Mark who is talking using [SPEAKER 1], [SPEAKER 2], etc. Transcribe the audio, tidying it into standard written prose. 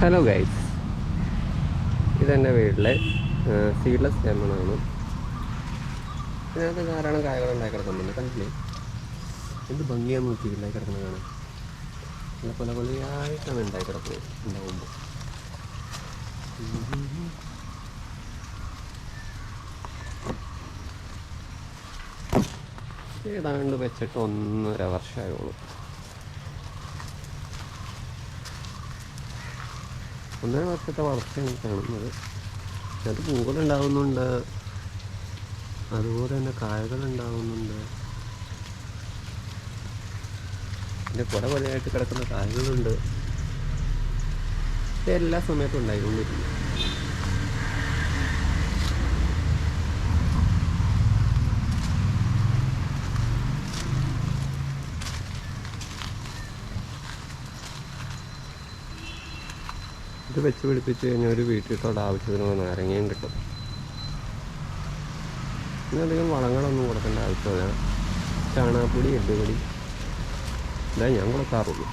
[SPEAKER 1] Hello guys, ഇതെൻ്റെ വീട്ടിലെ seedless ലെമണാണ്. ഇതിനകത്ത് ധാരാളം കായകൾ ഉണ്ടായി കിടക്കുന്നുണ്ട്. കണ്ടില്ലേ എന്ത് ഭംഗിയാന്ന് നോക്കി ഉണ്ടായി കിടക്കുന്നത് കാണാൻ. നല്ല കൊല കൊലയായിട്ടാണ് ഉണ്ടായി കിടക്കുന്നത്. ഉണ്ടാകുമ്പോൾ ഏതാണ്ട് വെച്ചിട്ട് 1.5 വർഷമായുള്ളൂ. 1.5 വർഷത്തെ വളർച്ചയാണ് കാണുന്നത്. അത് പൂക്കളുണ്ടാകുന്നുണ്ട്, അതുപോലെ തന്നെ കായകളുണ്ടാകുന്നുണ്ട്. പിന്നെ കുല കൊലയായിട്ട് കിടക്കുന്ന കായകളുണ്ട്. ഇത് എല്ലാ സമയത്തും ഉണ്ടായിക്കൊണ്ടിരിക്കുന്നു. ഇത് വെച്ച് പിടിപ്പിച്ച് കഴിഞ്ഞാൽ ഒരു വീട്ടിലോട് ആവശ്യത്തിന് നാരങ്ങയും കിട്ടും. ഇതിനധികം വളങ്ങളൊന്നും കൊടുക്കേണ്ട ആവശ്യമില്ല. ചാണകപ്പൊടി, എല്ലുപൊടി ഇതാ ഞാൻ കൊടുക്കാറുള്ളൂ.